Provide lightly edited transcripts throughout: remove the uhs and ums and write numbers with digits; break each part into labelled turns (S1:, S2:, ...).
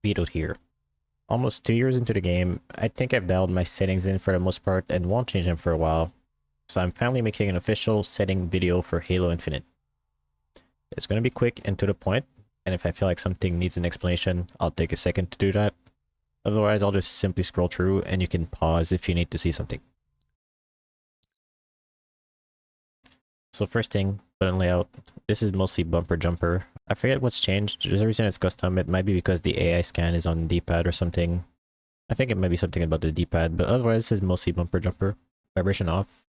S1: VETOED here. Almost 2 years into the game, I think I've dialed my settings in for the most part and won't change them for a while. So I'm finally making an official setting video for Halo Infinite. It's going to be quick and to the point, and if I feel like something needs an explanation, I'll take a second to do that. Otherwise, I'll just simply scroll through and you can pause if you need to see something. So first thing, button layout. This is mostly bumper jumper. I forget what's changed. There's a reason it's custom. It might be because the AI scan is on D-pad or something. I think it might be something about the D-pad, but otherwise this is mostly bumper jumper. Vibration off.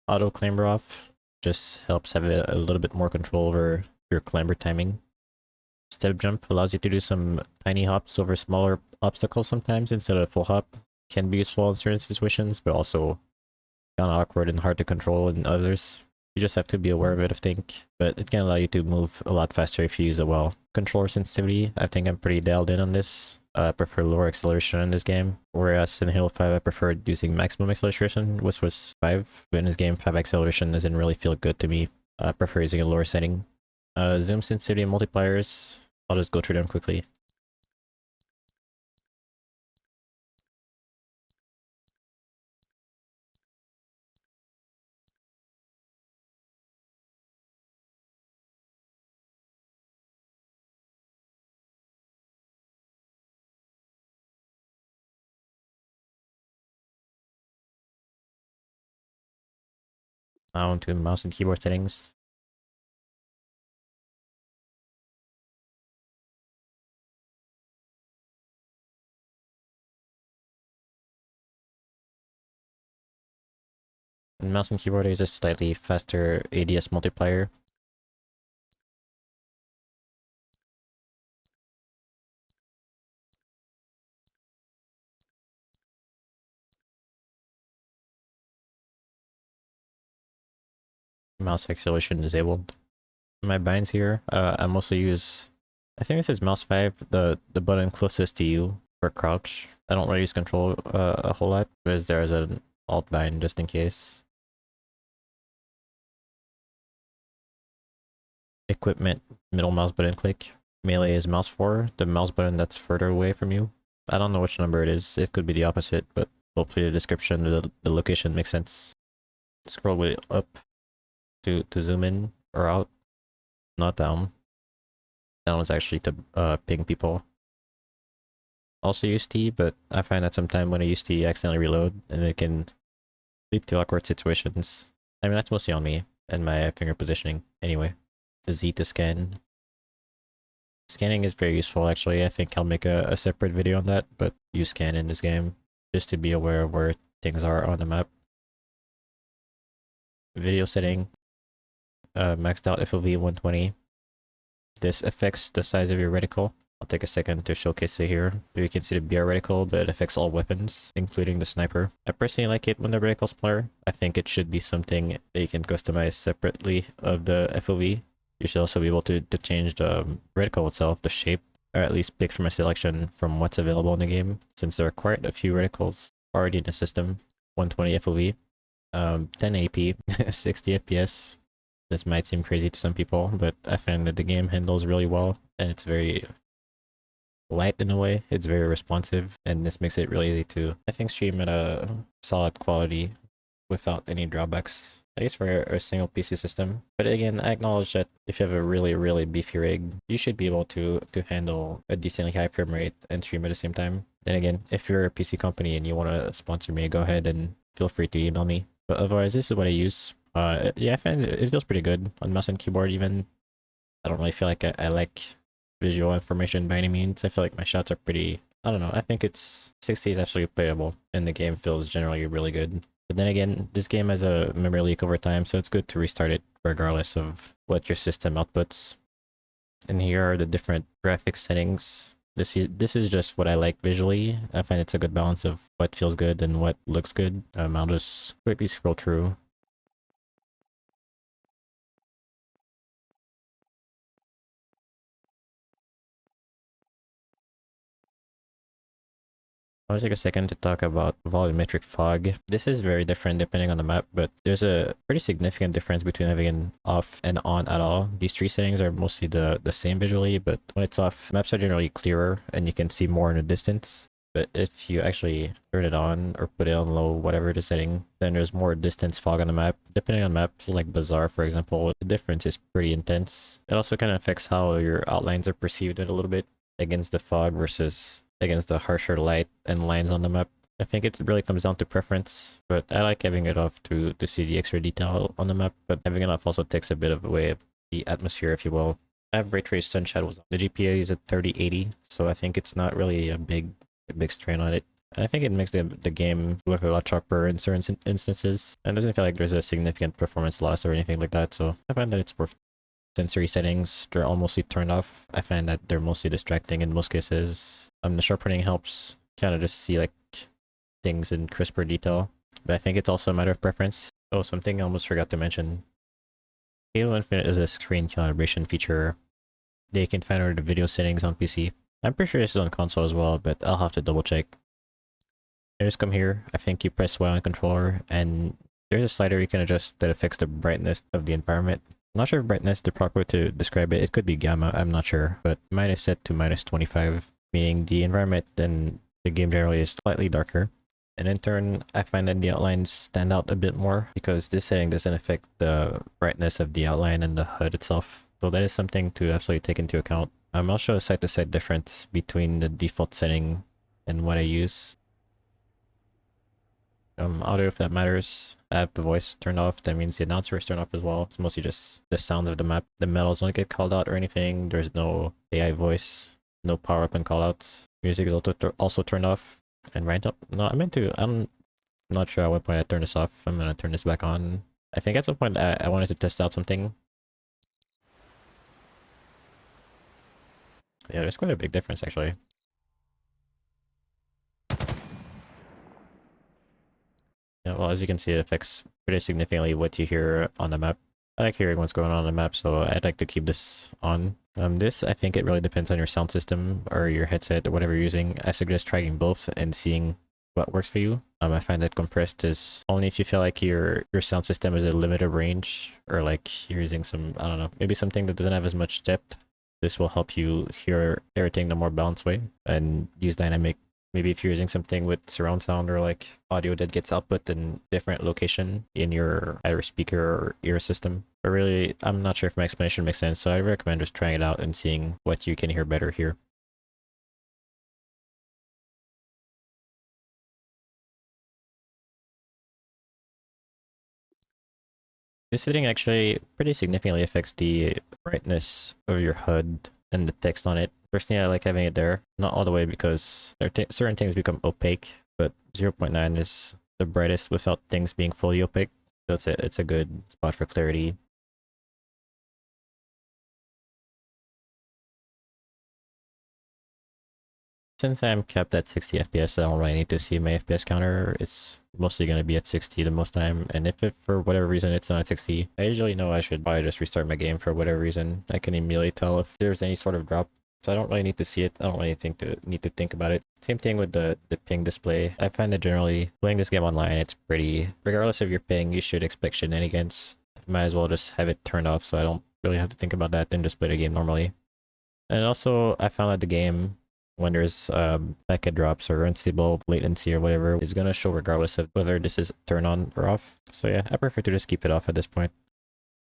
S1: Auto clamber off. Just helps have a little bit more control over your clamber timing. Step jump allows you to do some tiny hops over smaller obstacles sometimes instead of a full hop. Can be useful in certain situations, but also kind of awkward and hard to control in others. You just have to be aware of it, I think, but it can allow you to move a lot faster if you use it well. Controller sensitivity, I think I'm pretty dialed in on this. I prefer lower acceleration in this game, whereas in Halo 5 I preferred using maximum acceleration, which was 5, but in this game 5 acceleration doesn't really feel good to me. I prefer using a lower setting. Zoom sensitivity and multipliers, I'll just go through them quickly. Now into mouse and keyboard settings. And mouse and keyboard is a slightly faster ADS multiplier. Mouse acceleration disabled. My binds here, I mostly use, I think this is mouse 5, the button closest to you for crouch. I don't really use control a whole lot, because there is an alt bind just in case. Equipment, middle mouse button click. Melee is mouse 4, the mouse button that's further away from you. I don't know which number it is, it could be the opposite, but hopefully the description, the location makes sense. Scroll wheel up to zoom in or out, not down. Down is actually to ping people. Also use T, but I find that sometimes when I use T, I accidentally reload, and it can lead to awkward situations. I mean, that's mostly on me and my finger positioning. Anyway, the Z to scan. Scanning is very useful, actually. I think I'll make a separate video on that, but use scan in this game just to be aware of where things are on the map. Video setting. Maxed out FOV 120. This affects the size of your reticle. I'll take a second to showcase it here. You can see the BR reticle, but it affects all weapons, including the sniper. I personally like it when the reticle's smaller. I think it should be something that you can customize separately of the FOV. You should also be able to change the reticle itself, the shape, or at least pick from a selection from what's available in the game, since there are quite a few reticles already in the system. 120 FOV, 1080p, 60 FPS. This might seem crazy to some people, but I find that the game handles really well, and it's very light in a way. It's very responsive, and this makes it really easy to, I think, stream at a solid quality without any drawbacks, at least for a single PC system. But again, I acknowledge that if you have a really beefy rig, you should be able to handle a decently high frame rate and stream at the same time. Then again, if you're a PC company and you want to sponsor me, go ahead and feel free to email me. But otherwise, this is what I use. Yeah, I find it feels pretty good on mouse and keyboard even. I don't really feel like I like visual information by any means. I feel like my shots are pretty, I don't know, I think it's 60 is absolutely playable and the game feels generally really good. But then again, this game has a memory leak over time, so it's good to restart it regardless of what your system outputs. And here are the different graphics settings. This is just what I like visually. I find it's a good balance of what feels good and what looks good. I'll just quickly scroll through. I want to take a second to talk about volumetric fog. This is very different depending on the map, but there's a pretty significant difference between having an off and on at all. These three settings are mostly the same visually, but when it's off, maps are generally clearer and you can see more in the distance. But if you actually turn it on or put it on low, whatever the setting, then there's more distance fog on the map. Depending on maps like Bazaar, for example, the difference is pretty intense. It also kind of affects how your outlines are perceived a little bit against the fog versus against the harsher light and lines on the map. I think it really comes down to preference, but I like having it off to see the extra detail on the map, but having it off also takes a bit of away of the atmosphere, if you will. I have ray trace sun shadows on. The GPU is at 3080, so I think it's not really a big strain on it. And I think it makes the game look a lot sharper in certain instances, and doesn't feel like there's a significant performance loss or anything like that, so I find that it's worth. Sensory settings, they're all mostly turned off. I find that they're mostly distracting in most cases. The sharpening helps kind of just see like things in crisper detail, but I think it's also a matter of preference. Oh, something I almost forgot to mention. Halo Infinite is a screen calibration feature that you can find under the video settings on PC. I'm pretty sure this is on console as well, but I'll have to double check. You just come here, I think you press Y on the controller, and there's a slider you can adjust that affects the brightness of the environment. I'm not sure if brightness is the proper way to describe it. It could be gamma, I'm not sure, but mine is set to -25, meaning the environment and the game generally is slightly darker. And in turn, I find that the outlines stand out a bit more because this setting doesn't affect the brightness of the outline and the HUD itself. So that is something to absolutely take into account. I'll show a side-to-side difference between the default setting and what I use. Audio, if that matters. I have the voice turned off. That means the announcer is turned off as well. It's mostly just the sounds of the map. The medals don't get called out or anything. There's no AI voice, no power up and callouts. Music is also turned off. And right up. No, I'm not sure at what point I turn this off. I'm gonna turn this back on. I think at some point I wanted to test out something. Yeah, there's quite a big difference actually. Yeah, well, as you can see, it affects pretty significantly what you hear on the map. I like hearing what's going on the map, so I'd like to keep this on. This, I think it really depends on your sound system or your headset or whatever you're using. I suggest trying both and seeing what works for you. I find that compressed is only if you feel like your sound system is a limited range, or like you're using some, I don't know, maybe something that doesn't have as much depth. This will help you hear everything the more balanced way and use dynamic. Maybe if you're using something with surround sound or like audio that gets output in different location in your either speaker or ear system. But really, I'm not sure if my explanation makes sense, so I recommend just trying it out and seeing what you can hear better here. This setting actually pretty significantly affects the brightness of your HUD and the text on it. Personally, I like having it there. Not all the way because certain things become opaque, but 0.9 is the brightest without things being fully opaque. So it's a good spot for clarity. Since I'm capped at 60 FPS, I don't really need to see my FPS counter. It's mostly going to be at 60 the most time, and if it, for whatever reason, it's not at 60, I usually know I should probably just restart my game for whatever reason. I can immediately tell if there's any sort of drop, so I don't really need to see it. I don't really need to think about it. Same thing with the ping display. I find that generally playing this game online, it's pretty, regardless of your ping, you should expect shenanigans. Might as well just have it turned off so I don't really have to think about that and just play the game normally. And also, I found that the game, when there's packet drops or unstable latency or whatever, is going to show regardless of whether this is turn on or off. So yeah, I prefer to just keep it off at this point.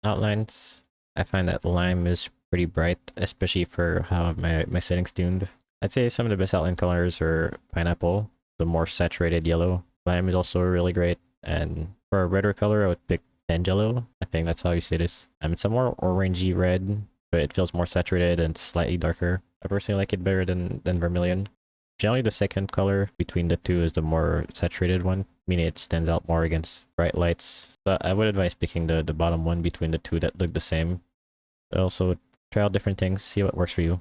S1: Outlines, I find that lime is pretty bright, especially for how my settings tuned. I'd say some of the best outline colors are pineapple, the more saturated yellow. Lime is also really great, and for a redder color, I would pick sand yellow. I think that's how you say this. It's a more orangey red, but it feels more saturated and slightly darker. I personally like it better than vermilion. Generally, the second color between the two is the more saturated one, meaning it stands out more against bright lights. But I would advise picking the bottom one between the two that look the same. Also, try out different things, see what works for you.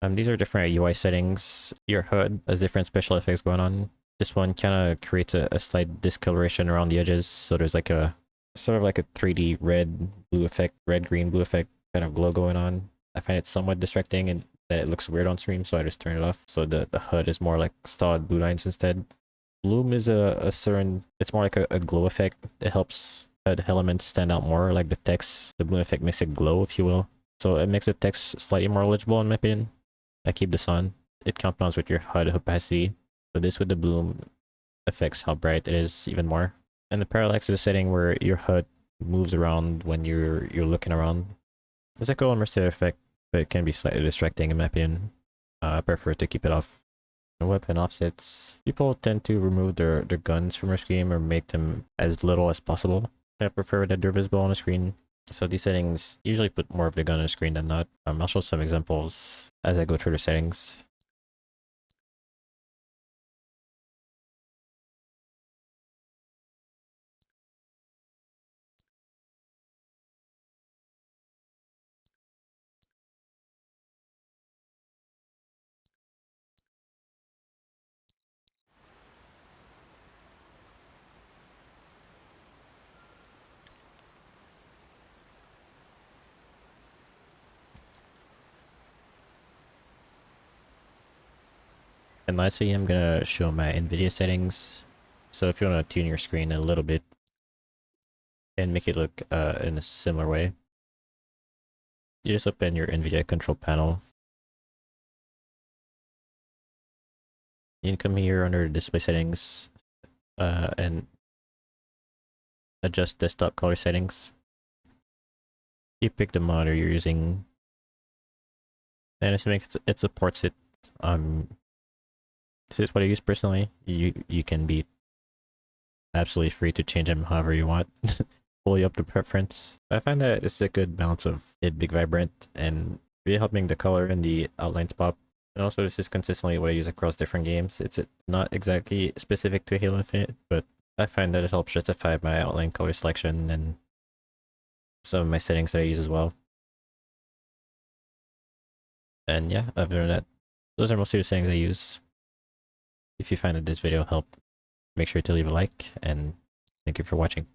S1: These are different UI settings. Your HUD has different special effects going on. This one kind of creates a slight discoloration around the edges, so there's like a sort of like a 3D red-blue effect, red-green-blue effect kind of glow going on. I find it somewhat distracting and then it looks weird on stream, so I just turn it off. So the HUD is more like solid blue lines instead. Bloom is a certain, it's more like a glow effect. It helps HUD elements stand out more, like the text. The bloom effect makes it glow, if you will. So it makes the text slightly more legible in my opinion. I keep this on. It compounds with your HUD opacity. So this with the bloom affects how bright it is even more. And the parallax is a setting where your HUD moves around when you're looking around. It's like a immersive effect, but it can be slightly distracting in my opinion. I prefer to keep it off. Weapon offsets. People tend to remove their guns from a screen or make them as little as possible. I prefer that they're visible on the screen. So these settings usually put more of the gun on the screen than not. I'll show some examples as I go through the settings. And lastly, I'm gonna show my NVIDIA settings. So if you want to tune your screen a little bit and make it look in a similar way, you just open your NVIDIA control panel. You can come here under display settings and adjust desktop color settings. You pick the monitor you're using, and assuming it supports it, this is what I use personally. You can be absolutely free to change them however you want. Fully up to preference. I find that it's a good balance of it being vibrant and really helping the color and the outlines pop. And also this is consistently what I use across different games. It's not exactly specific to Halo Infinite, but I find that it helps justify my outline color selection and some of my settings that I use as well. And yeah, other than that, those are mostly the settings I use. If you find that this video helped, make sure to leave a like, and thank you for watching.